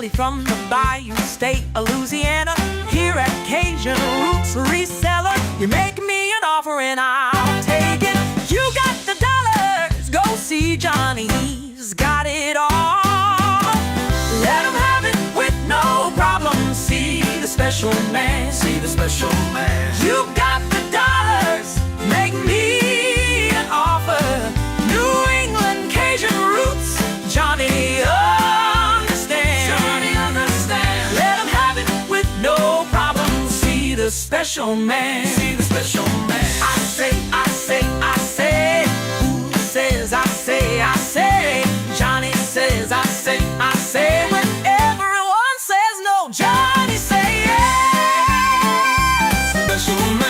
originally from the Bayou State of Louisiana. Here at Cajun Roots Reseller, you're making me an offer and I'll take it. You got the dollars, go see Johnny, he's got it all. Let him have it with no problem. See the special man, see the special man. You got the dollars, make me an offer. New England Kajun Roots, Johnny understands. Johnny understands. Let him have it with no problem. See the special man, see the special man. I say, I say, I say. Who says I say, I say? Johnny says I say, I say. When everyone says no, Johnny say yes. Special man.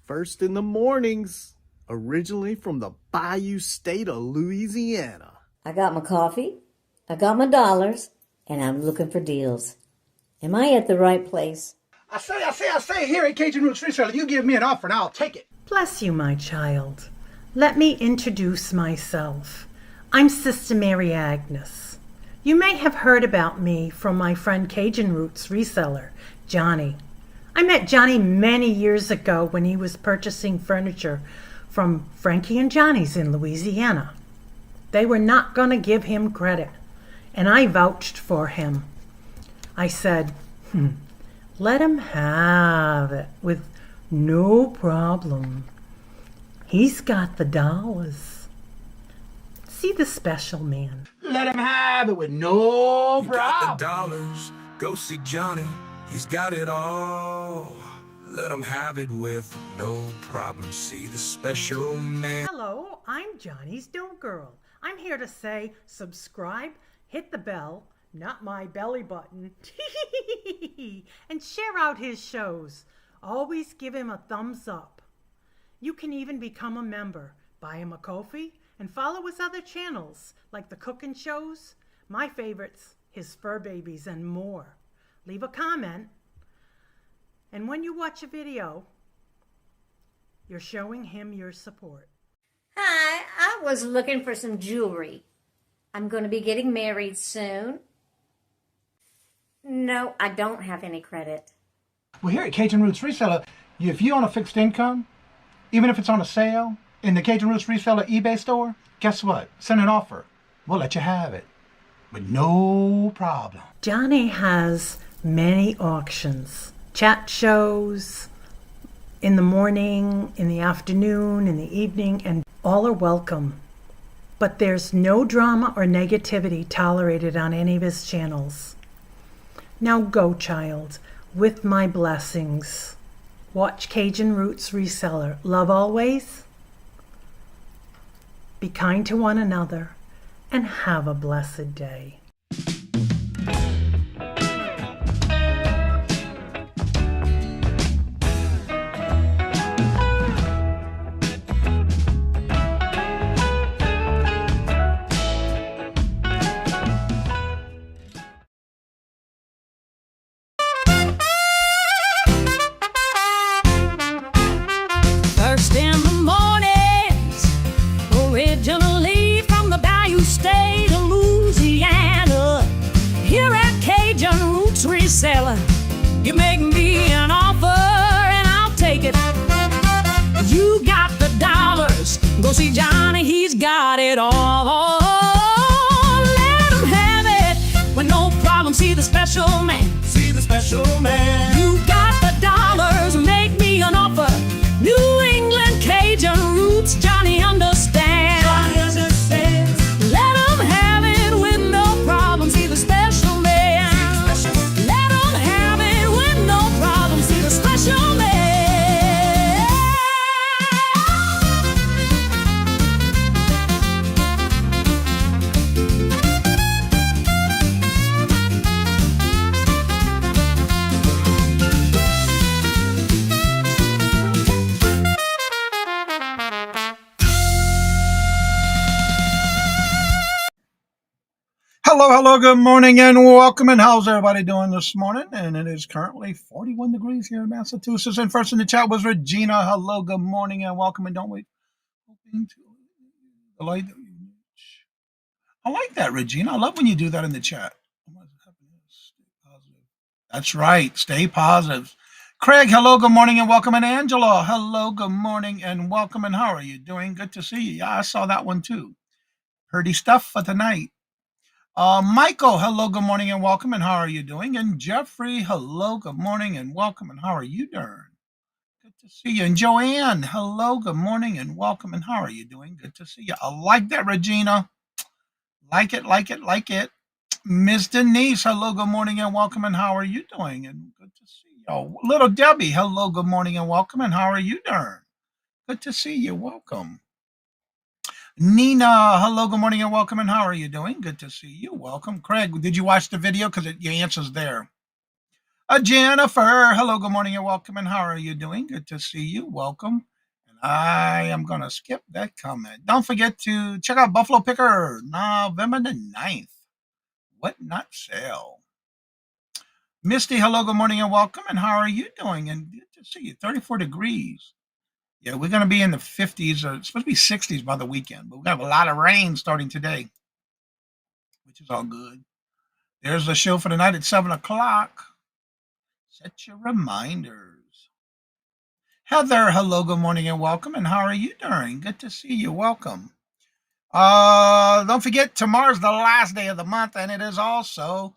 First in the mornings, originally from the Bayou State of Louisiana. I got my coffee, I got my dollars, and I'm looking for deals. Am I at the right place? I say, here at Cajun Roots Reseller, you give me an offer and I'll take it. Bless you, my child. Let me introduce myself. I'm Sister Mary Agnes. You may have heard about me from my friend Cajun Roots Reseller, Johnny. I met Johnny many years ago when he was purchasing furniture from Frankie and Johnny's in Louisiana. They were not going to give him credit, and I vouched for him. I said, let him have it with no problem. He's got the dollars. See the special man. Let him have it with no You got the problem. dollars, go see Johnny, he's got it all. Let him have it with no problem. See the special man. Hello, I'm Johnny's Don't Girl. I'm here to say subscribe, hit the bell, not my belly button, and share out his shows. Always give him a thumbs up. You can even become a member. Buy him a coffee and follow his other channels like the cooking shows, my favorites, his fur babies, and more. Leave a comment. And when you watch a video, you're showing him your support. Hi, I was looking for some jewelry. I'm going to be getting married soon. No, I don't have any credit. Well, here at Cajun Roots Reseller, if you own a fixed income, even if it's on a sale, in the Cajun Roots Reseller eBay store, guess what? Send an offer. We'll let you have it with no problem. Johnny has many auctions, chat shows, in the morning, in the afternoon, in the evening, and all are welcome. But there's no drama or negativity tolerated on any of his channels. Now go, child, with my blessings. Watch Cajun Roots Reseller. Love always. Be kind to one another, and have a blessed day. First in the mornings, originally from the Bayou State of Louisiana. Here at Cajun Roots Reseller, you make me an offer and I'll take it. You got the dollars, go see Johnny, he's got it all. Let him have it with no problem. See the special man, see the special man. You got the dollars, make me an offer. New England Cajun Roots, Johnny understands. Johnny understands. Let him have it with no problem. See the special man. Let him have it with no problem. See the special man. Hello, good morning and welcome. And how's everybody doing this morning? And it is currently 41 degrees here in Massachusetts. And first in the chat was Regina. Hello, good morning and welcome. And don't wait. I like that, Regina. I love when you do that in the chat. That's right. Stay positive. Craig, hello, good morning and welcome. And Angela, hello, good morning and welcome. And how are you doing? Good to see you. Yeah, I saw that one too. Pretty stuff for tonight. Michael, hello, good morning and welcome. And how are you doing? And Jeffrey, hello, good morning and welcome. And how are you doing? Good to see you. And Joanne, hello, good morning and welcome. And how are you doing? Good to see you. I like that, Regina. Like it, like it, like it. Miss Denise, hello, good morning and welcome. And how are you doing? And good to see you. Oh, little Debbie, hello, good morning and welcome. And how are you doing? Good to see you. Welcome. Nina, hello, good morning and welcome. And how are you doing? Good to see you. Welcome. Craig, did you watch the video? Because your answer's there. Jennifer, hello, good morning and welcome. And how are you doing? Good to see you. Welcome. And I am going to skip that comment. Don't forget to check out Buffalo Picker, November the 9th. What not sale? Misty, hello, good morning and welcome. And how are you doing? And good to see you. 34 degrees. Yeah, we're going to be in the 50s. It's supposed to be 60s by the weekend, but we're going to have a lot of rain starting today, which is all good. There's the show for the night at 7 o'clock. Set your reminders. Heather, hello, good morning and welcome. And how are you doing? Good to see you. Welcome. Don't forget, tomorrow's the last day of the month, and it is also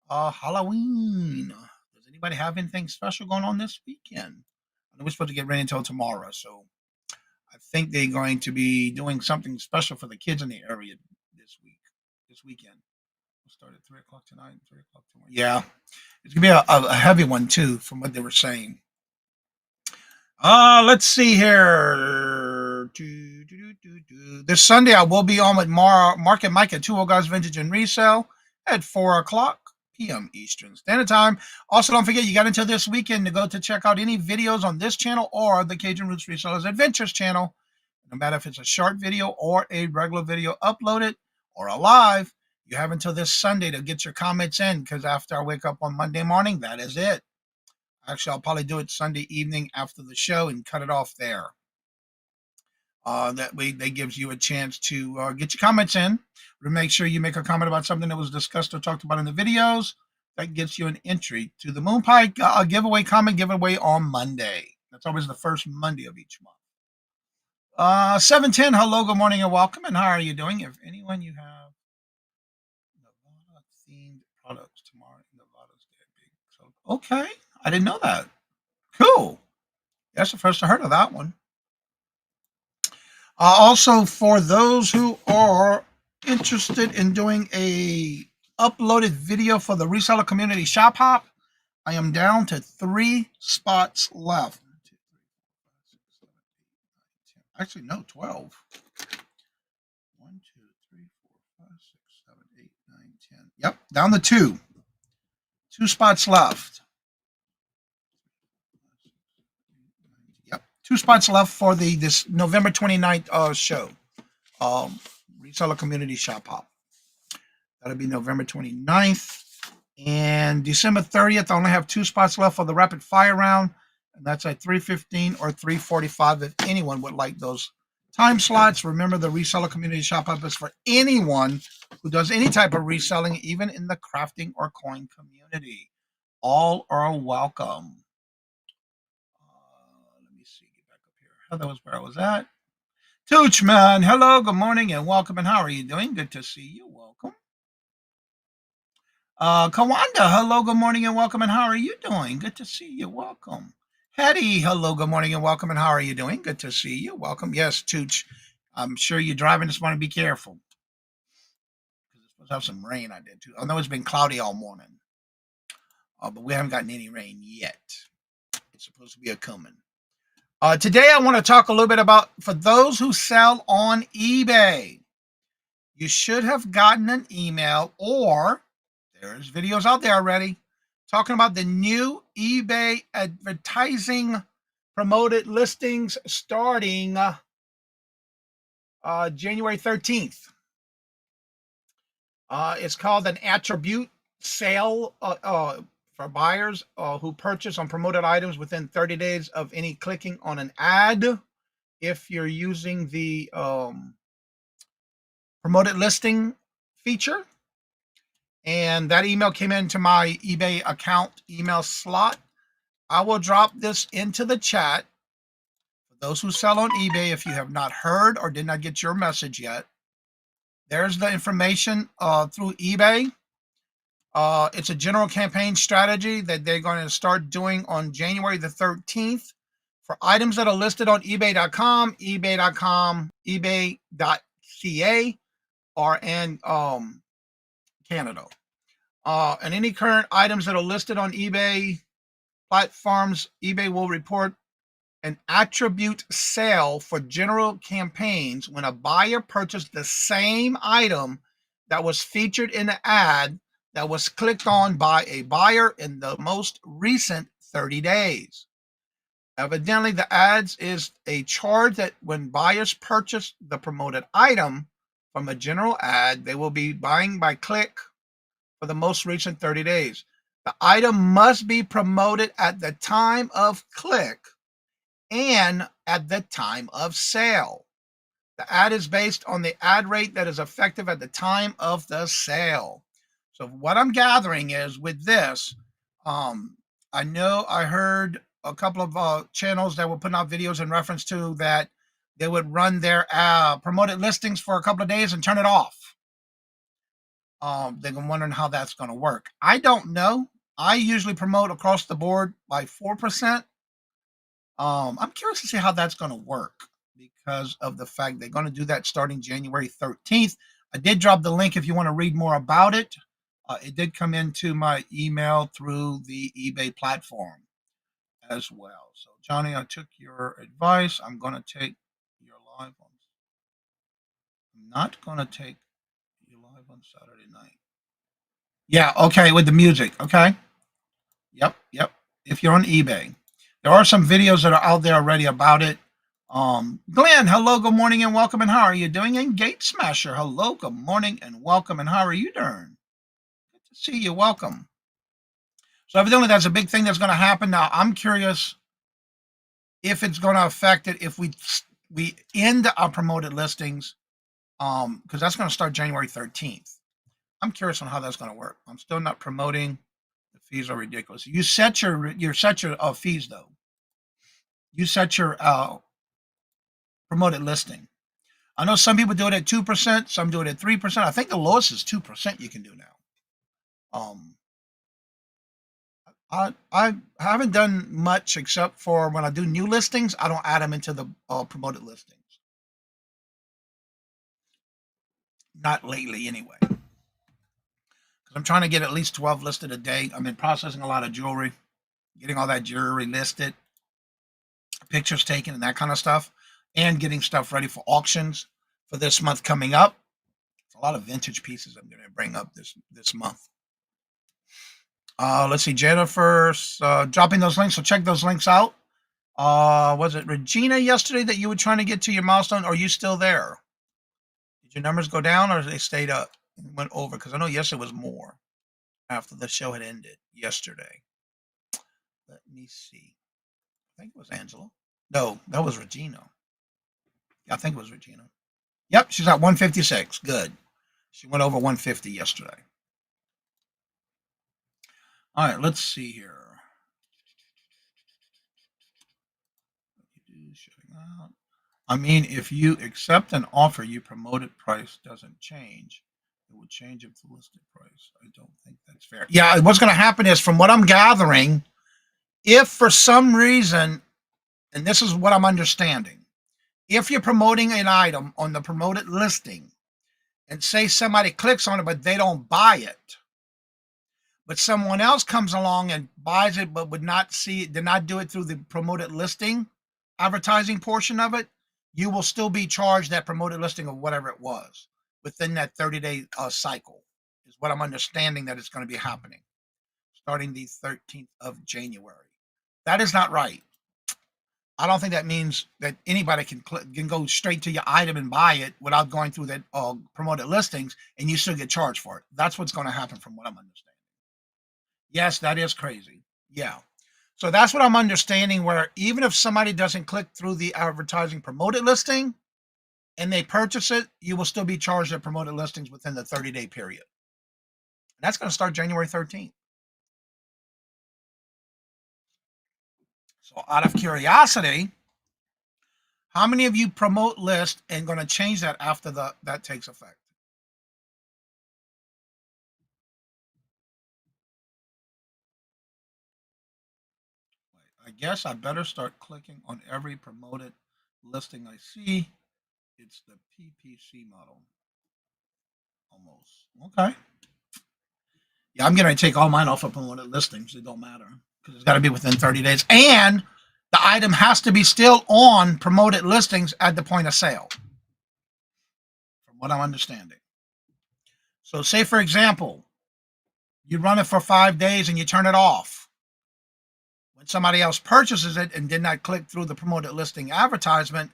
Halloween. Does anybody have anything special going on this weekend? I know we're supposed to get ready until tomorrow, so I think they're going to be doing something special for the kids in the area this weekend. We'll start at 3 o'clock tonight and 3 o'clock tomorrow. Yeah, it's going to be a heavy one, too, from what they were saying. Let's see here. This Sunday, I will be on with Mark and Mike at 2 Guys Vintage and Resale at 4 o'clock p.m. Eastern Standard Time. Also, don't forget, you got until this weekend to go to check out any videos on this channel or the Cajun Roots Resellers Adventures channel. No matter if it's a short video or a regular video uploaded or a live, you have until this Sunday to get your comments in, because after I wake up on Monday morning, that is it. Actually, I'll probably do it Sunday evening after the show and cut it off there. That way, that gives you a chance to get your comments in. Make sure you make a comment about something that was discussed or talked about in the videos. That gets you an entry to the Moon Pie giveaway, comment giveaway on Monday. That's always the first Monday of each month. 710, hello, good morning and welcome. And how are you doing? If anyone you have Nevada-themed products tomorrow in Nevada's Day Big. So, okay, I didn't know that. Cool. That's the first I heard of that one. Also, for those who are interested in doing a uploaded video for the Reseller Community Shop Hop, I am down to 3 spots left. 1, 2, 3, 4, 5, 6, 7, 8, 9, 10. Actually, no, 12. 1, 2, 3, 4, 5, 6, 7, 8, 9, 10. Yep, down to 2. 2 spots left. Yep, 2 spots left for this November 29th show. Reseller Community Shop Hop. That'll be November 29th. And December 30th, I only have 2 spots left for the rapid fire round. And that's at 3:15 or 3:45 if anyone would like those time slots. Remember, the Reseller Community Shop Hop is for anyone who does any type of reselling, even in the crafting or coin community. All are welcome. Let me see, get back up here. That was where I was at. Toochman, hello, good morning and welcome. And how are you doing? Good to see you. Welcome. Kawanda, hello, good morning and welcome. And how are you doing? Good to see you. Welcome. Hetty, hello, good morning and welcome. And how are you doing? Good to see you. Welcome. Yes, Tooch, I'm sure you're driving this morning. Be careful. Because it's supposed to have some rain. I did too. I know it's been cloudy all morning. But we haven't gotten any rain yet. It's supposed to be a coming. Today, I want to talk a little bit about, for those who sell on eBay, you should have gotten an email, or there's videos out there already talking about the new eBay advertising promoted listings starting January 13th. It's called an attribute sale for buyers who purchase on promoted items within 30 days of any clicking on an ad. If you're using the promoted listing feature, and that email came into my eBay account email slot, I will drop this into the chat. For those who sell on eBay, if you have not heard or did not get your message yet, there's the information through eBay. It's a general campaign strategy that they're going to start doing on January the 13th for items that are listed on ebay.com, ebay.com, ebay.ca, or in Canada. And any current items that are listed on eBay platforms, eBay will report an attribute sale for general campaigns when a buyer purchased the same item that was featured in the ad that was clicked on by a buyer in the most recent 30 days. Evidently, the ads is a charge that when buyers purchase the promoted item from a general ad, they will be buying by click for the most recent 30 days. The item must be promoted at the time of click and at the time of sale. The ad is based on the ad rate that is effective at the time of the sale. So what I'm gathering is with this, I know I heard a couple of channels that were putting out videos in reference to that they would run their promoted listings for a couple of days and turn it off. They're wondering how that's going to work. I don't know. I usually promote across the board by 4%. I'm curious to see how that's going to work because of the fact they're going to do that starting January 13th. I did drop the link if you want to read more about it. It did come into my email through the eBay platform as well. So, Johnny, I took your advice. I'm going to take your live on. I'm not going to take your live on Saturday night. Yeah, okay, with the music. Okay. Yep. If you're on eBay. There are some videos that are out there already about it. Glenn, hello, good morning and welcome, and how are you doing? And Gate Smasher, hello, good morning and welcome, and how are you doing? Good to see you, welcome. So evidently that's a big thing that's going to happen. Now, I'm curious if it's going to affect it if we end our promoted listings, because that's going to start January 13th. I'm curious on how that's going to work. I'm still not promoting. The fees are ridiculous. You set your fees though. You set your promoted listing. I know some people do it at 2%, some do it at 3%. I think the lowest is 2% you can do now. I haven't done much except for when I do new listings, I don't add them into the promoted listings. Not lately anyway. Because I'm trying to get at least 12 listed a day. I've been processing a lot of jewelry, getting all that jewelry listed, pictures taken and that kind of stuff, and getting stuff ready for auctions for this month coming up. It's a lot of vintage pieces I'm going to bring up this month. Let's see, Jennifer's dropping those links, so check those links out. Was it Regina yesterday that you were trying to get to your milestone? Are you still there? Did your numbers go down or they stayed up and went over? Because I know yesterday was more after the show had ended yesterday. Let me see. I think it was Angela. No, that was Regina. I think it was Regina. Yep, she's at 156. Good. She went over 150 yesterday. All right, let's see here. I mean, if you accept an offer, your promoted price doesn't change. It would change if the listed price. I don't think that's fair. Yeah, what's going to happen is, from what I'm gathering, if for some reason, and this is what I'm understanding, if you're promoting an item on the promoted listing and say somebody clicks on it, but they don't buy it, but someone else comes along and buys it, but would not see it, did not do it through the promoted listing advertising portion of it, you will still be charged that promoted listing of whatever it was within that 30-day cycle, is what I'm understanding that it's going to be happening starting the 13th of January. That is not right. I don't think that means that anybody can go straight to your item and buy it without going through that promoted listings, and you still get charged for it. That's what's going to happen from what I'm understanding. Yes, that is crazy. Yeah. So that's what I'm understanding, where even if somebody doesn't click through the advertising promoted listing and they purchase it, you will still be charged at promoted listings within the 30-day period. That's going to start January 13th. So out of curiosity, how many of you promote list and going to change that after that takes effect? I guess I better start clicking on every promoted listing I see. It's the PPC model. Almost. Okay. Yeah, I'm going to take all mine off of promoted listings. It don't matter because it's got to be within 30 days. And the item has to be still on promoted listings at the point of sale, from what I'm understanding. So say, for example, you run it for 5 days and you turn it off. When somebody else purchases it and did not click through the promoted listing advertisement,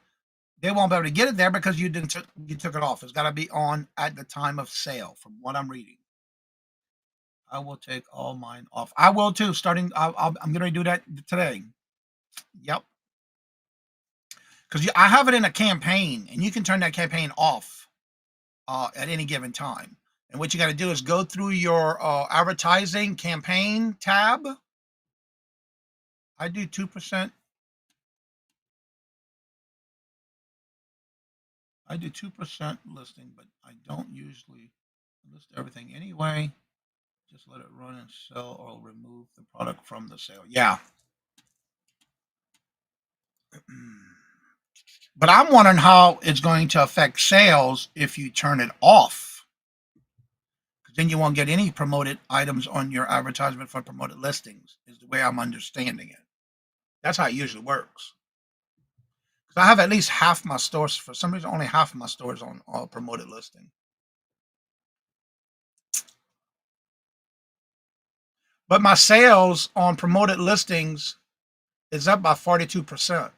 they won't be able to get it there because you took it off. It's got to be on at the time of sale, from what I'm reading. I will take all mine off. I will too. I'm going to do that today. Yep. Because I have it in a campaign, and you can turn that campaign off at any given time. And what you got to do is go through your advertising campaign tab. I do 2%. I do 2% listing, but I don't usually list everything anyway. Just let it run and sell, or remove the product from the sale. Yeah. But I'm wondering how it's going to affect sales if you turn it off. Because then you won't get any promoted items on your advertisement for promoted listings, is the way I'm understanding it. That's how it usually works. Because I have at least half my stores, for some reason, only half of my stores on promoted listing. But my sales on promoted listings is up by 42%.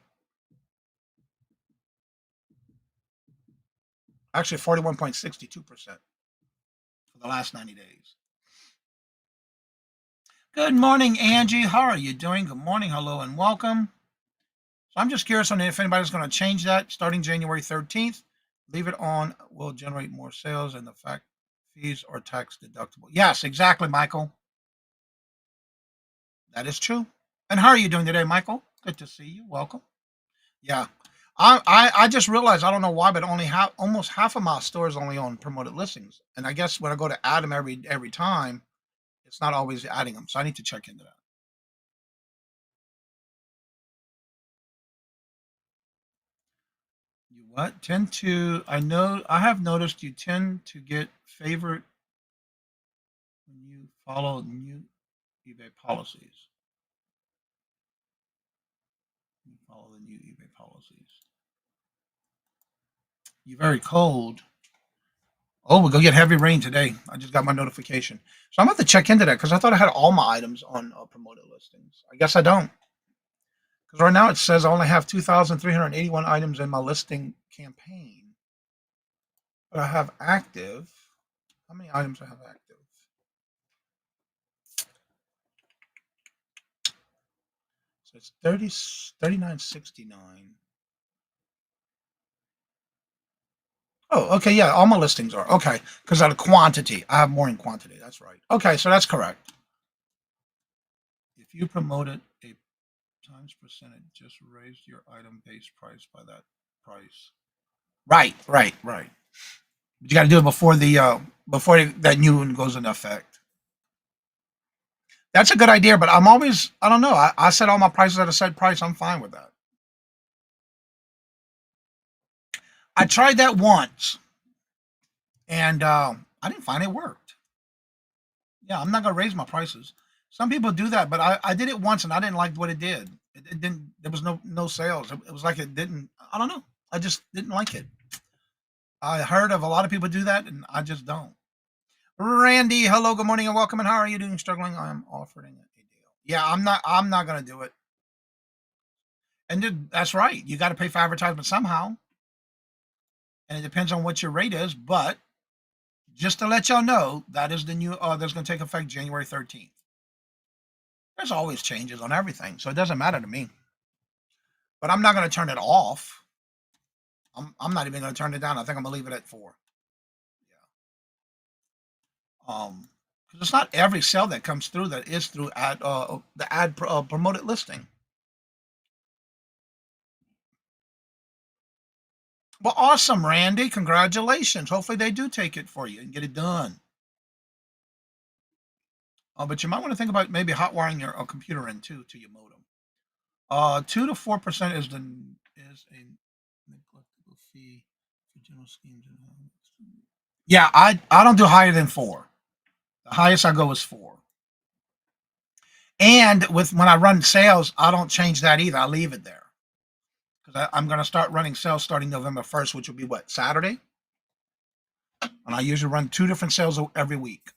Actually, 41.62% for the last 90 days. Good morning, Angie. How are you doing? Good morning, hello, and welcome. So I'm just curious on if anybody's going to change that starting January 13th. Leave it on will generate more sales, and the fact fees are tax deductible. Yes, exactly, Michael. That is true. And how are you doing today, Michael? Good to see you. Welcome. Yeah. I just realized, I don't know why, but almost half of my stores only on promoted listings. And I guess when I go to add them every time, it's not always adding them. So I need to check into that. You what? I have noticed you tend to get favored when you follow new eBay policies. You follow the new eBay policies. You're very cold. Oh, we're going to get heavy rain today. I just got my notification. So I'm going to have to check into that because I thought I had all my items on promoted listings. I guess I don't. Because right now it says I only have 2,381 items in my listing campaign. But I have active. How many items I have active? So it's 39.69. Oh, okay, yeah, all my listings are. Okay, because of the quantity. I have more in quantity. That's right. Okay, so that's correct. If you promoted a times percentage, just raised your item base price by that price. Right. But you got to do it before that new one goes into effect. That's a good idea, but I don't know. I set all my prices at a set price. I'm fine with that. I tried that once, and I didn't find it worked. Yeah, I'm not going to raise my prices. Some people do that, but I did it once, and I didn't like what it did. It didn't. There was no sales. It was like it didn't. I don't know. I just didn't like it. I heard of a lot of people do that, and I just don't. Randy, hello, good morning, and welcome. And how are you doing? Struggling? I am offering a deal. Yeah, I'm not going to do it. And that's right. You got to pay for advertisement somehow. And it depends on what your rate is. But just to let y'all know, that is the new, that's going to take effect January 13th. There's always changes on everything. So it doesn't matter to me. But I'm not going to turn it off. I'm not even going to turn it down. I think I'm going to leave it at 4. Yeah. Because it's not every sale that comes through that is through promoted listing. Well, awesome, Randy. Congratulations. Hopefully they do take it for you and get it done. But you might want to think about maybe hot wiring your computer in too to your modem. 2 to 4% is a neglectable fee for general schemes. Yeah, I don't do higher than 4. The highest I go is 4. And when I run sales, I don't change that either. I leave it there because I'm going to start running sales starting November 1st, which will be what, Saturday? And I usually run 2 different sales every week.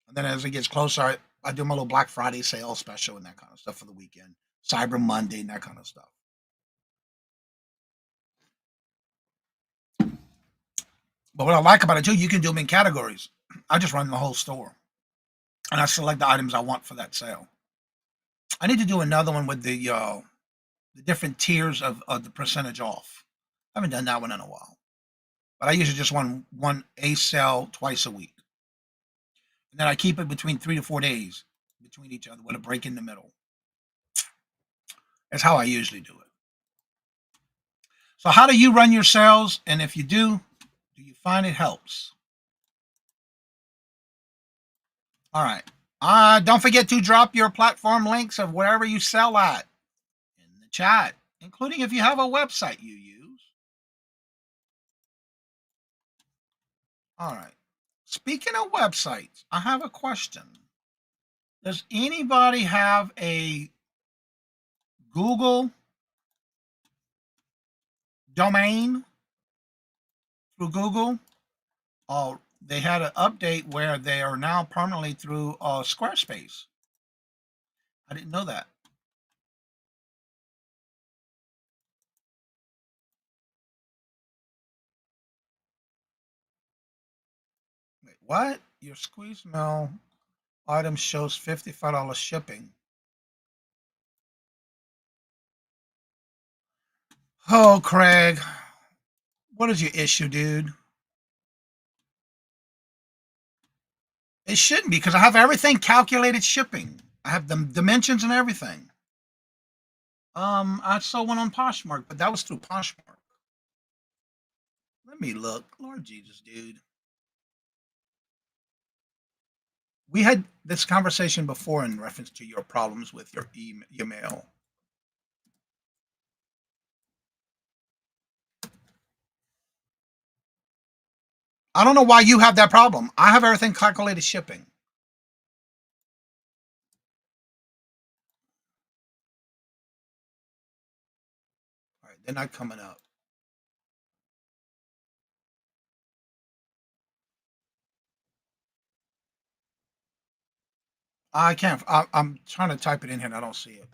And then as it gets closer, I do my little Black Friday sale special and that kind of stuff for the weekend, Cyber Monday and that kind of stuff. But what I like about it too, you can do them in categories. I just run the whole store and I select the items I want for that sale. I need to do another one with the different tiers of the percentage off. I haven't done that one in a while. But I usually just run a sale twice a week. And then I keep it between 3 to 4 days between each other with a break in the middle. That's how I usually do it. So how do you run your sales? And if you do you find it helps? All right. Don't forget to drop your platform links of wherever you sell at in the chat, including if you have a website you use. All right. Speaking of websites, I have a question. Does anybody have a Google domain through Google? They had an update where they are now permanently through Squarespace. I didn't know that. Wait, what? Your squeeze mail item shows $55 shipping. Oh, Craig. What is your issue, dude? It shouldn't be because I have everything calculated shipping. I have the dimensions and everything. I saw one on Poshmark, but that was through Poshmark. Let me look. Lord Jesus, dude. We had this conversation before in reference to your problems with your email. I don't know why you have that problem. I have everything calculated shipping. All right, they're not coming up. I can't. I'm trying to type it in here and I don't see it.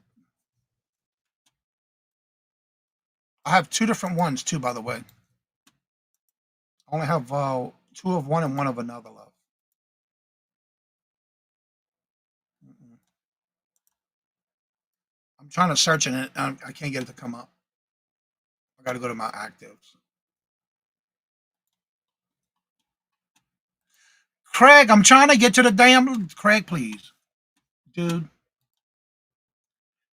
I have 2 different ones too, by the way. I only have 2 of one and 1 of another, love. I'm trying to search in it and I can't get it to come up. I got to go to my actives. Craig, I'm trying to get to the damn Craig, please. Dude.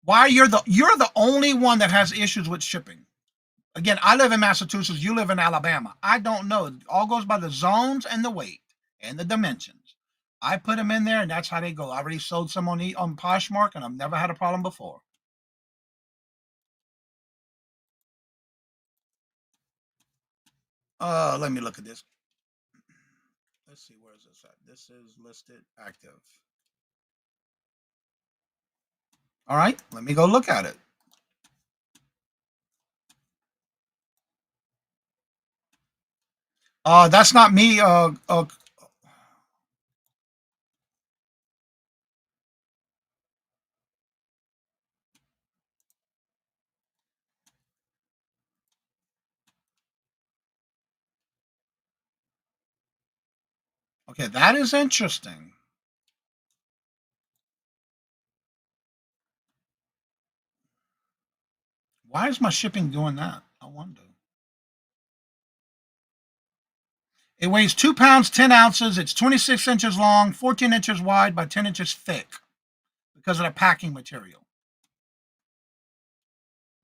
Why you're the only one that has issues with shipping. Again, I live in Massachusetts, you live in Alabama. I don't know. It all goes by the zones and the weight and the dimensions. I put them in there and that's how they go. I already sold some on Poshmark and I've never had a problem before. Let me look at this. Let's see, where is this at? This is listed active. All right, let me go look at it. That's not me. Okay, that is interesting. Why is my shipping doing that? I wonder. It weighs 2 pounds, 10 ounces. It's 26 inches long, 14 inches wide by 10 inches thick because of the packing material.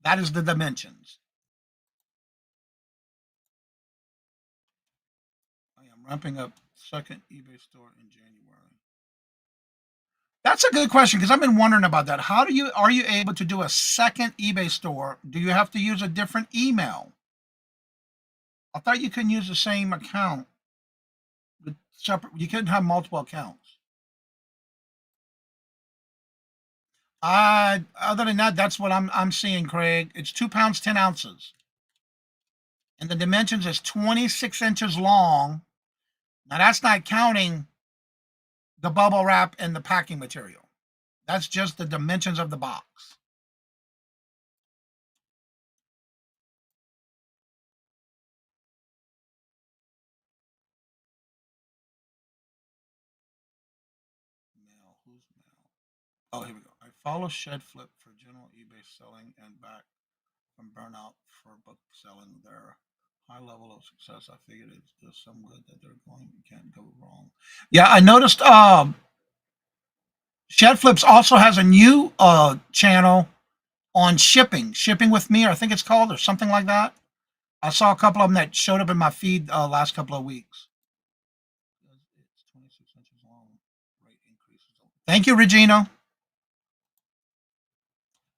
That is the dimensions. I am ramping up second eBay store in January. That's a good question because I've been wondering about that. Are you able to do a second eBay store? Do you have to use a different email? I thought you couldn't use the same account. Separate, you couldn't have multiple accounts. Other than that, that's what I'm seeing, Craig. It's 2 pounds, 10 ounces. And the dimensions is 26 inches long. Now that's not counting the bubble wrap and the packing material. That's just the dimensions of the box. Mail, who's mail? Oh, here we go. I follow Shed Flip for general eBay selling and back from burnout for book selling. Their high level of success. I figured it's just some good that they're going. You can't go wrong. Yeah, I noticed. Shed Flips also has a new channel on shipping with me, or I think it's called, or something like that. I saw a couple of them that showed up in my feed last couple of weeks. It's 26 inches long. Rate increases. Thank you, Regina.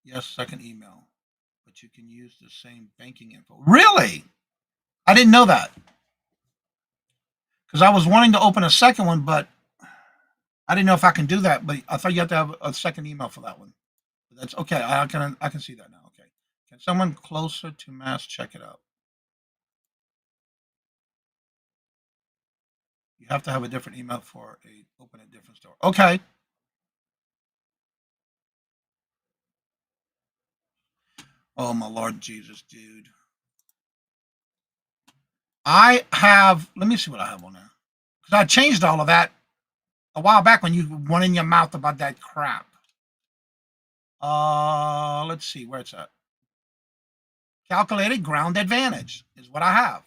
Yes, second email, but you can use the same banking info. Really? I didn't know that because I was wanting to open a second one, but I didn't know if I can do that. But I thought you have to have a second email for that one. But that's okay. I can see that now. Okay. Can someone closer to mass check it out? You have to have a different email for open a different store. Okay. Oh my Lord Jesus, dude. I have. Let me see what I have on there because I changed all of that a while back when you went in your mouth about that crap. Let's see where it's at. Calculated ground advantage is what I have.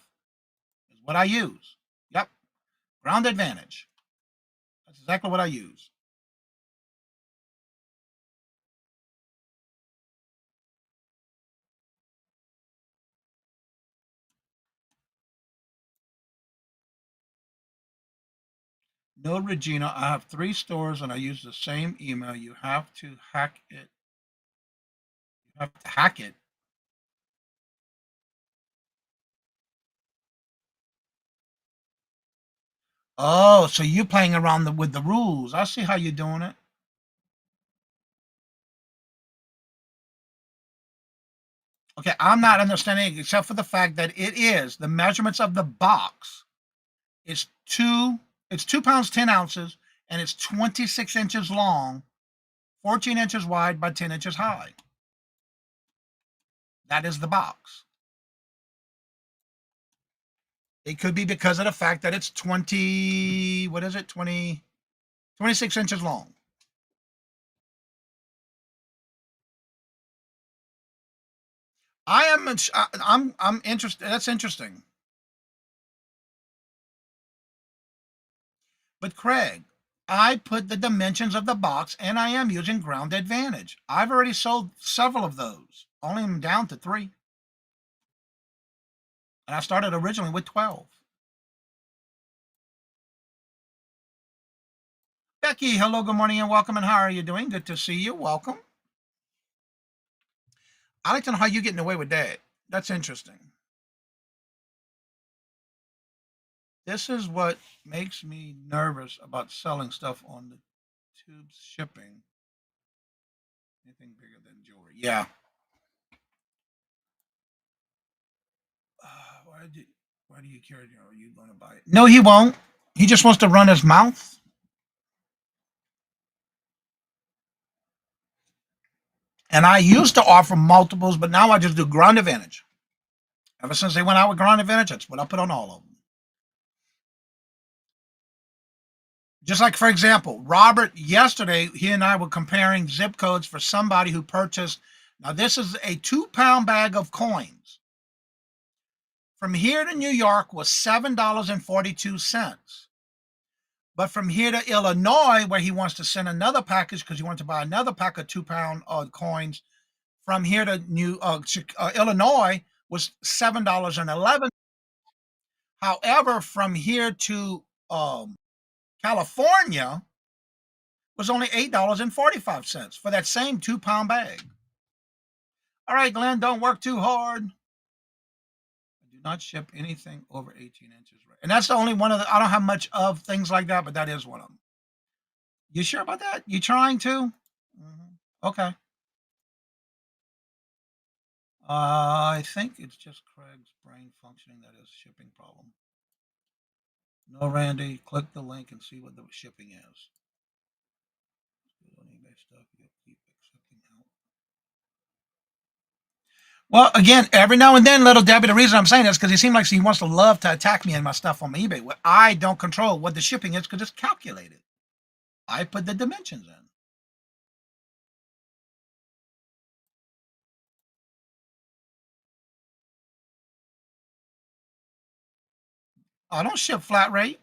Is what I use. Yep. Ground advantage. That's exactly what I use. No, Regina, I have 3 stores and I use the same email. You have to hack it. You have to hack it. Oh, so you're playing around with the rules. I see how you're doing it. Okay, I'm not understanding except for the fact that it is the measurements of the box is 2 pounds 10 ounces and it's 26 inches long, 14 inches wide by 10 inches high. That is the box. It could be because of the fact that it's 26 inches long. I'm interested. That's interesting. But Craig, I put the dimensions of the box and I am using ground advantage. I've already sold several of those. Only I'm down to 3. And I started originally with 12. Becky, hello, good morning and welcome. And how are you doing? Good to see you. Welcome. I like to know how you're getting away with that. That's interesting. This is what makes me nervous about selling stuff on the tubes shipping. Anything bigger than jewelry. Yeah. Why do you care? Are you going to buy it? No, he won't. He just wants to run his mouth. And I used to offer multiples, but now I just do ground advantage. Ever since they went out with ground advantage, that's what I put on all of them. Just like, for example, Robert, yesterday, he and I were comparing zip codes for somebody who purchased, now this is a 2-pound bag of coins. From here to New York was $7.42. But from here to Illinois, where he wants to send another package because he wants to buy another pack of 2-pound coins, from here to Illinois was $7.11. However, from here to California was only $8.45 for that same 2-pound bag. All right, Glenn, don't work too hard. I do not ship anything over 18 inches. And that's the only one of the, I don't have much of things like that, but that is one of them. You sure about that? You trying to? Okay. I think it's just Craig's brain functioning that is shipping problem. No, Randy, click the link and see what the shipping is. Well, again, every now and then, little Debbie, the reason I'm saying this is because he seems like he wants to love to attack me and my stuff on my eBay. Well, I don't control what the shipping is because it's calculated. I put the dimensions in. I don't ship flat rate.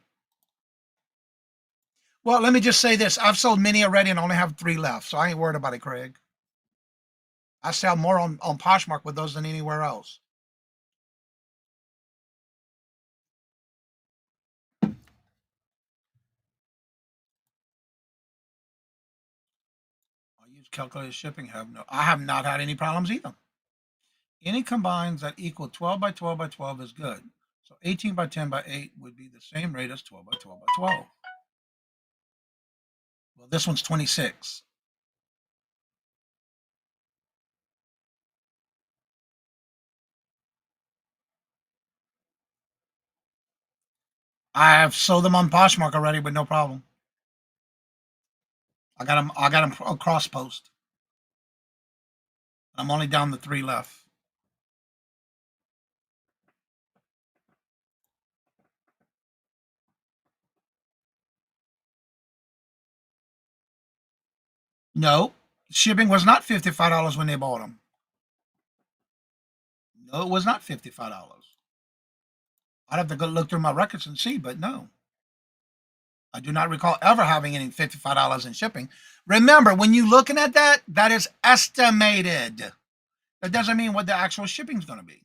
Well, let me just say this. I've sold many already and only have 3 left, so I ain't worried about it, Craig. I sell more on Poshmark with those than anywhere else. I use calculated shipping. I have not had any problems either. Any combines that equal 12 by 12 by 12 is good. So 18 by 10 by 8 would be the same rate as 12 by 12 by 12. Well, this one's 26. I have sold them on Poshmark already, but no problem. I got them across post. I'm only down to 3 left. No, shipping was not $55 when they bought them. No, it was not $55. I'd have to go look through my records and see, but no. I do not recall ever having any $55 in shipping. Remember, when you're looking at that, that is estimated. That doesn't mean what the actual shipping is going to be.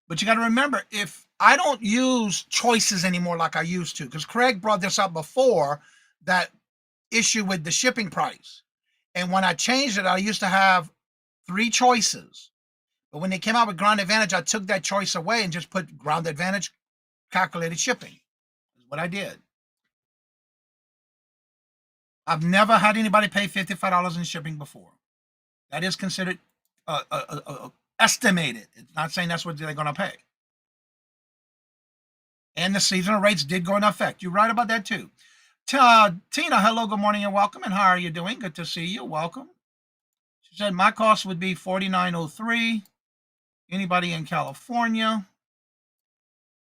But you got to remember, if I don't use choices anymore like I used to, because Craig brought this up before, that issue with the shipping price. And when I changed it, I used to have 3 choices. But when they came out with Ground Advantage, I took that choice away and just put Ground Advantage calculated shipping. Is what I did. I've never had anybody pay $55 in shipping before. That is considered estimated. It's not saying that's what they're going to pay. And the seasonal rates did go into effect. You're right about that too. Tina, hello, good morning and welcome. And how are you doing? Good to see you. Welcome. She said my cost would be $49.03. Anybody in California?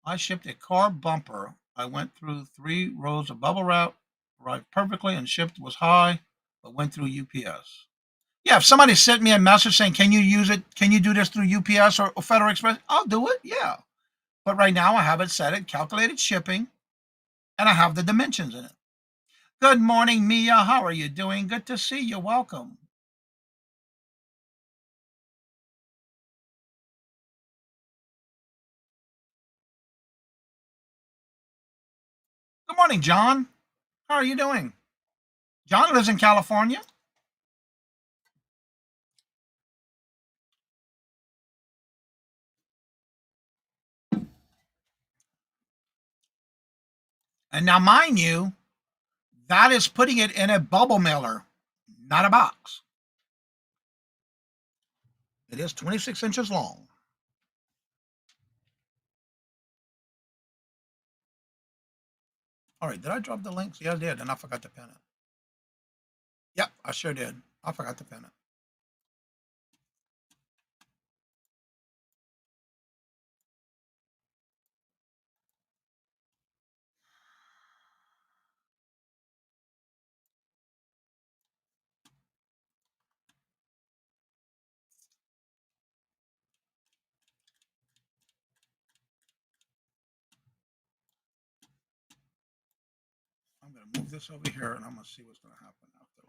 I shipped a car bumper. I went through 3 rows of bubble wrap, arrived perfectly, and shipped was high, but went through UPS. Yeah, if somebody sent me a message saying, can you use it? Can you do this through UPS or Federal Express? I'll do it, yeah. But right now I have it set at calculated shipping, and I have the dimensions in it. Good morning, Mia. How are you doing? Good to see you. Welcome. Good morning, John. How are you doing? John lives in California. And now, mind you, that is putting it in a bubble mailer, not a box. It is 26 inches long. All right, did I drop the links? Yeah, I did, and I forgot to pin it. Yep, I sure did. I forgot to pin it. going to move this over here, and I'm going to see what's going to happen after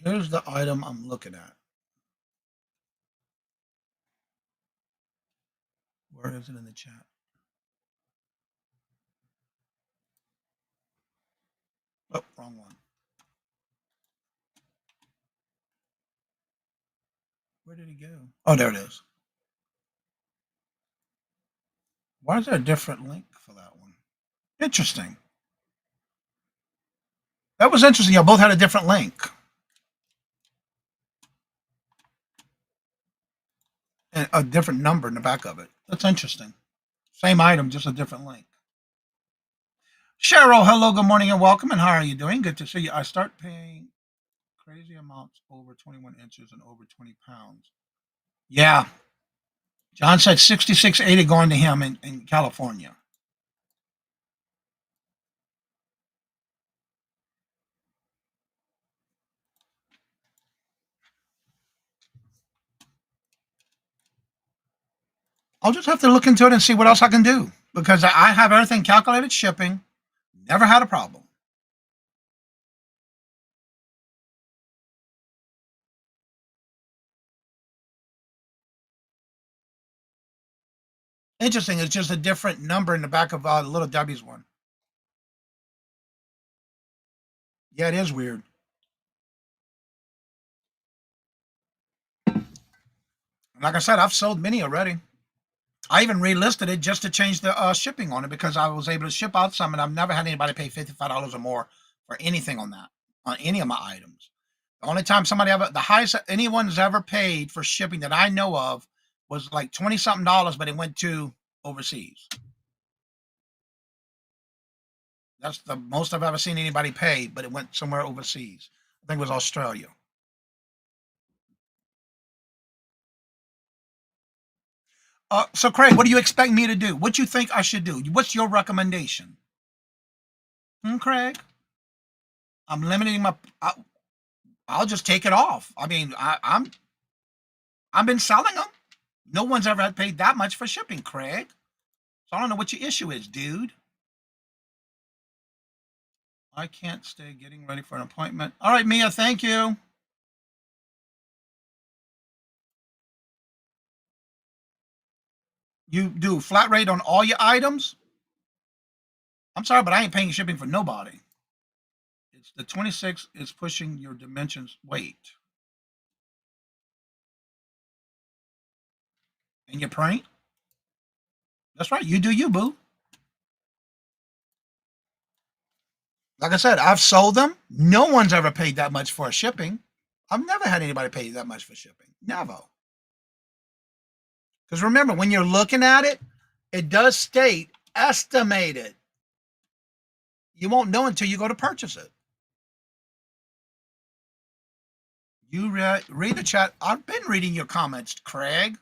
later. Here's the item I'm looking at. Where is it in the chat? Oh, wrong one. Where did he go? Oh, there it is. Why is there a different link for that one? Interesting. That was interesting. Y'all both had a different link. And a different number in the back of it. That's interesting. Same item, just a different link. Cheryl, hello, good morning, and welcome. And how are you doing? Good to see you. I start paying crazy amounts over 21 inches and over 20 pounds. Yeah. John said 66.80 going to him in California. I'll just have to look into it and see what else I can do, because I have everything calculated shipping. Never had a problem. Interesting. It's just a different number in the back of Little Debbie's one. Yeah, it is weird. Like I said, I've sold many already. I even relisted it just to change the shipping on it, because I was able to ship out some, and I've never had anybody pay $55 or more for anything on that, on any of my items. The only time the highest anyone's ever paid for shipping that I know of was like 20 something dollars, but it went to overseas. That's the most I've ever seen anybody pay, but it went somewhere overseas. I think it was Australia. So Craig, what do you expect me to do? What do you think I should do? What's your recommendation? Craig? I'm limiting I'll just take it off. I mean, I've been selling them. No one's ever had paid that much for shipping, Craig. So I don't know what your issue is, dude. I can't stay getting ready for an appointment. All right, Mia, thank you. You do flat rate on all your items? I'm sorry, but I ain't paying shipping for nobody. It's the 26 is pushing your dimensions weight. And your print? That's right. You do you, boo. Like I said, I've sold them. No one's ever paid that much for shipping. I've never had anybody pay that much for shipping. Never. Because remember, when you're looking at it, it does state estimated. You won't know until you go to purchase it. You read the chat. I've been reading your comments, Craig.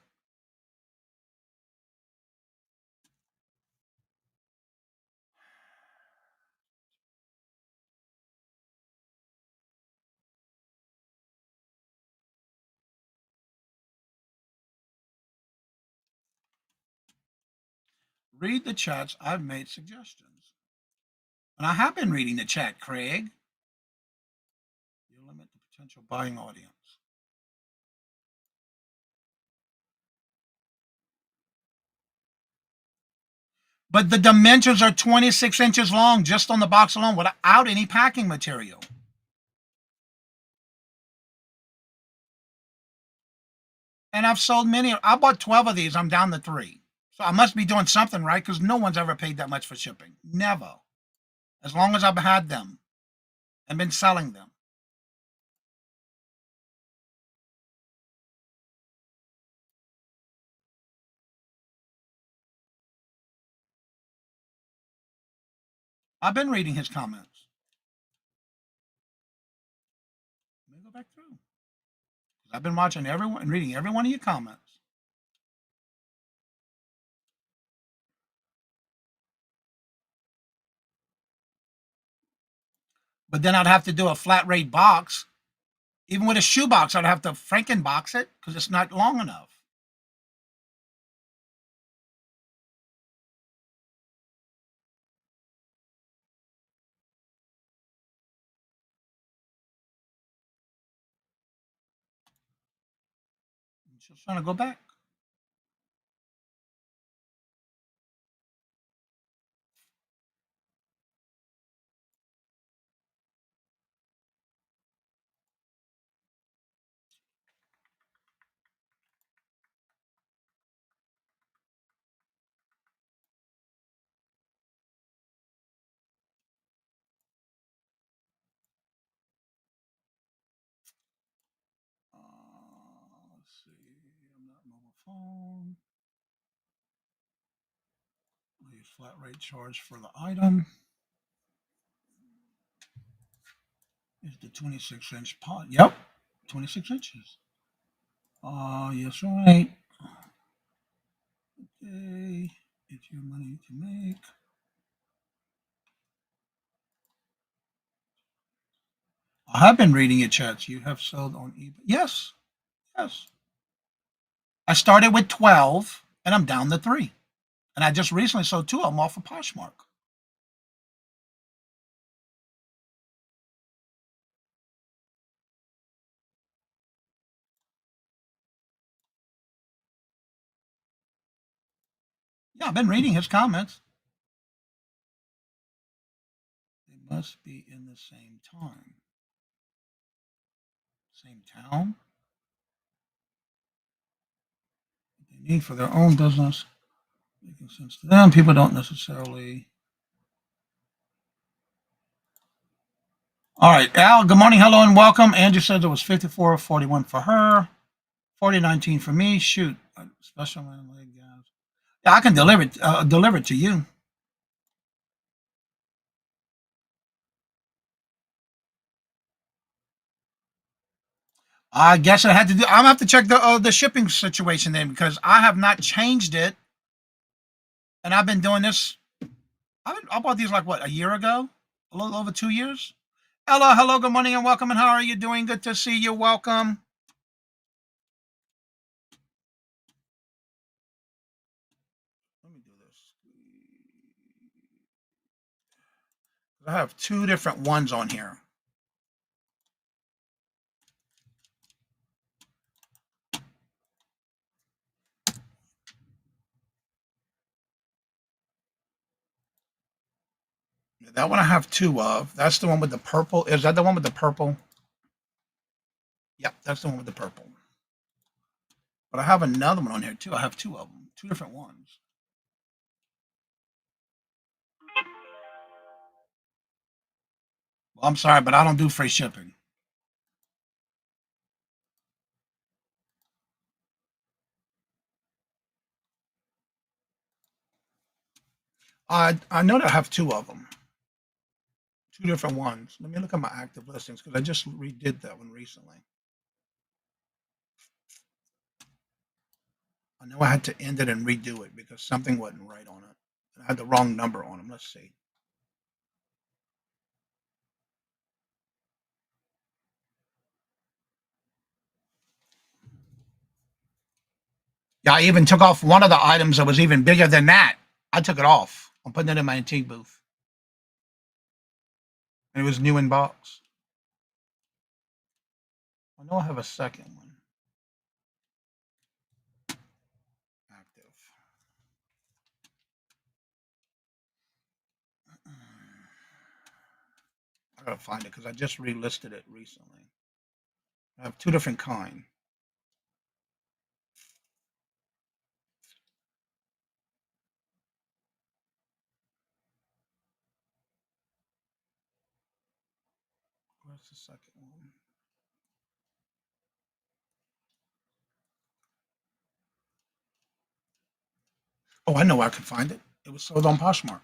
Read the chats. I've made suggestions. And I have been reading the chat, Craig. You limit the potential buying audience. But the dimensions are 26 inches long just on the box alone without any packing material. And I've sold many. I bought 12 of these. I'm down to 3. So I must be doing something right, because no one's ever paid that much for shipping. Never. As long as I've had them and been selling them. I've been reading his comments. Let me go back through. I've been watching everyone and reading every one of your comments. But then I'd have to do a flat rate box. Even with a shoe box, I'd have to Franken box it because it's not long enough. Just trying to go back. Let's see. I'm not mobile phone. I'll use flat rate charge for the item. Is the 26-inch pot? Yep, 26 inches. Yes, right. Okay, it's your money to make. I have been reading your chats. You have sold on eBay. Yes, yes. I started with 12, and I'm down to 3. And I just recently sold 2 of them off of Poshmark. Yeah, I've been reading his comments. They must be in the same time. Same town. They need for their own business. Making sense to them. People don't necessarily. All right, Al, good morning, hello, and welcome. Andrew says it was 54.41 for her, 40.19 for me. Shoot, special leg, guys. Yeah, I can deliver it to you. I guess I had to do. I'm gonna have to check the shipping situation then, because I have not changed it, and I've been doing this. I bought these like what, a year ago, a little over 2 years. Ella, hello, good morning, and welcome. And how are you doing? Good to see you. Welcome. Let me do this. I have 2 different ones on here. That one I have 2 of. That's the one with the purple. Is that the one with the purple? Yep, that's the one with the purple. But I have another one on here too. I have 2 of them, 2 different ones. Well, I'm sorry, but I don't do free shipping. I know that I have 2 of them, 2 different ones. Let me look at my active listings because I just redid that one recently. I know I had to end it and redo it because something wasn't right on it. I had the wrong number on them. Let's see. Yeah, I even took off one of the items that was even bigger than that. I took it off. I'm putting it in my antique booth. And it was new in box. I know I have a second one. Active. I gotta find it because I just relisted it recently. I have 2 different kind. Where's the second one? Oh, I know where I could find it. It was sold on Poshmark.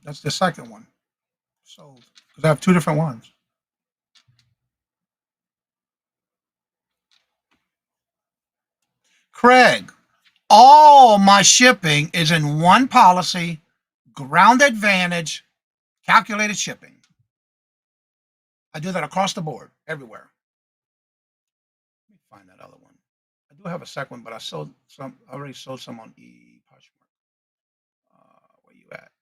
That's the second one. Sold. Because I have 2 different ones. Craig, all my shipping is in one policy, ground advantage, calculated shipping. I do that across the board, everywhere. Let me find that other one. I do have a second one, but I sold some. I already sold some on Poshmark. Where you at?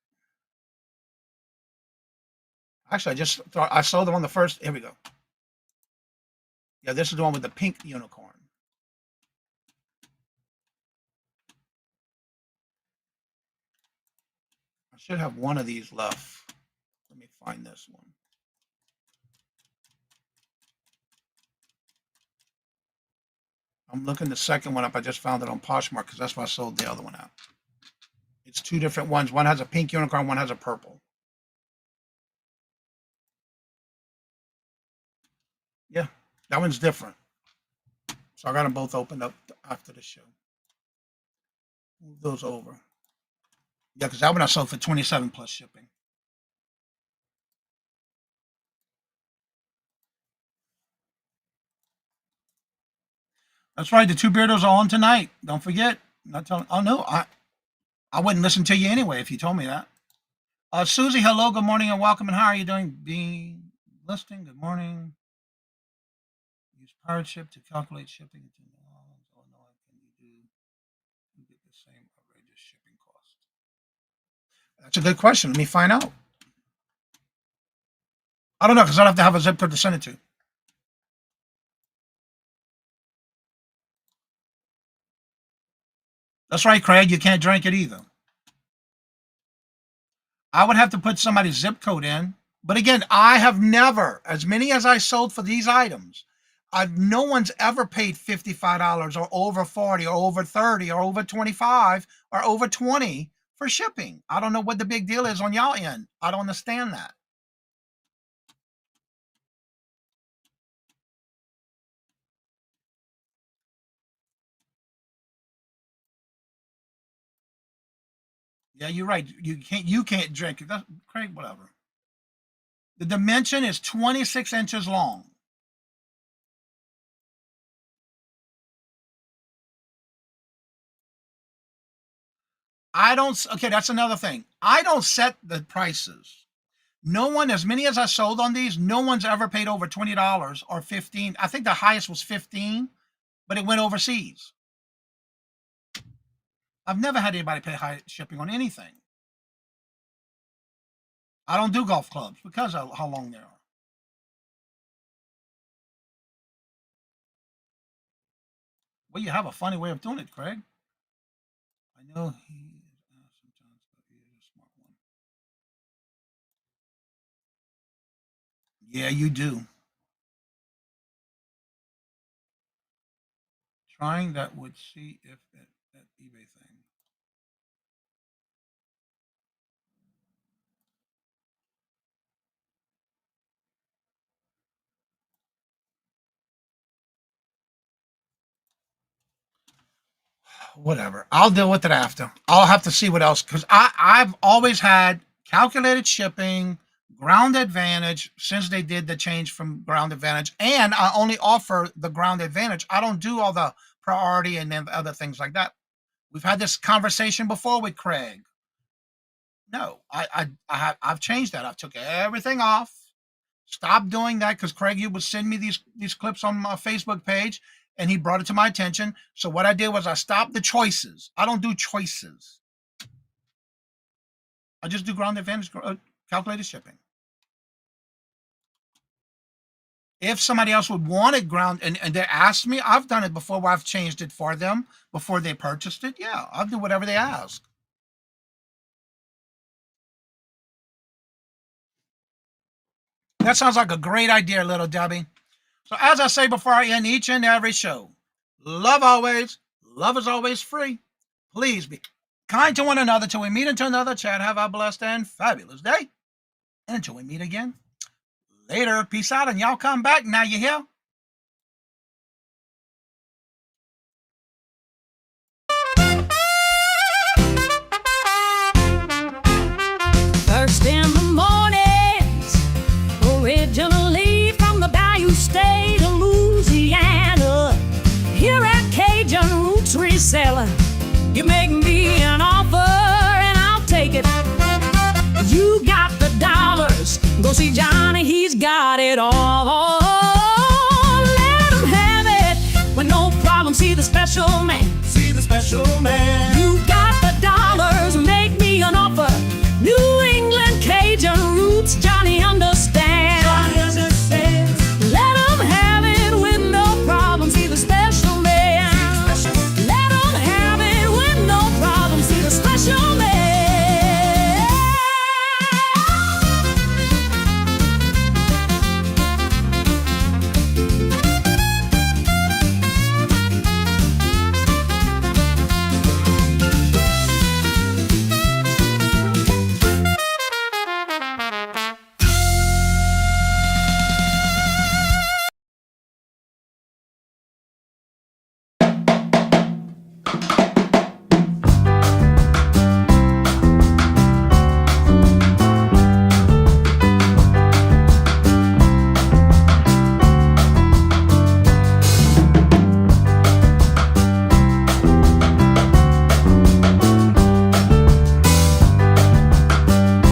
Actually, I sold them on the first. Here we go. Yeah, this is the one with the pink unicorn. I should have one of these left. Let me find this one. I'm looking the second one up. I just found it on Poshmark because that's why I sold the other one out. It's two different ones. One has a pink unicorn, one has a purple. Yeah, that one's different. So I got them both opened up after the show. Move those over. Yeah, because that one I sold for $27 plus shipping. That's right. The two beardos are on tonight. Don't forget. I'm not telling. Oh no, I wouldn't listen to you anyway if you told me that. Susie, hello, good morning and welcome. And how are you doing? Being listing. Good morning. Use pirate ship to calculate shipping. Oh no, can you do? You get the same outrageous shipping cost. That's a good question. Let me find out. I don't know because I'd have to have a zip code to send it to. That's right, Craig. You can't drink it either. I would have to put somebody's zip code in. But again, I have never, as many as I sold for these items, no one's ever paid $55 or over 40 or over 30 or over 25 or over 20 for shipping. I don't know what the big deal is on y'all end. I don't understand that. Yeah, you're right. You can't drink it. That's, Craig, whatever. The dimension is 26 inches long. Okay, that's another thing. I don't set the prices. No one, as many as I sold on these, no one's ever paid over $20 or 15. I think the highest was 15, but it went overseas. I've never had anybody pay high shipping on anything. I don't do golf clubs because of how long they are. Well, you have a funny way of doing it, Craig. I know he sometimes, but he is a smart one. Yeah, you do. Trying that would see if that eBay thing. Whatever. I'll deal with it after. I'll have to see what else because I've always had calculated shipping, ground advantage since they did the change from ground advantage, and I only offer the ground advantage. I don't do all the priority and then other things like that. We've had this conversation before with Craig. No, I've changed that. I've took everything off. Stop doing that because Craig, you would send me these clips on my Facebook page, and he brought it to my attention. So what I did was I stopped the choices. I don't do choices. I just do ground advantage, calculated shipping. If somebody else would want it ground and they asked me, I've done it before where I've changed it for them before they purchased it. Yeah, I'll do whatever they ask. That sounds like a great idea, little Debbie. So as I say before I end each and every show, love always, love is always free. Please be kind to one another till we meet into another chat. Have a blessed and fabulous day. And until we meet again, later. Peace out, and y'all come back. Now you hear? First in the mornings, originally from the Bayou State of Louisiana. Here at Cajun Roots Reseller, you make me an offer and I'll take it. You got the dollars, go see Johnny, he's got it all. Let him have it with no problem. See the special man. See the special man.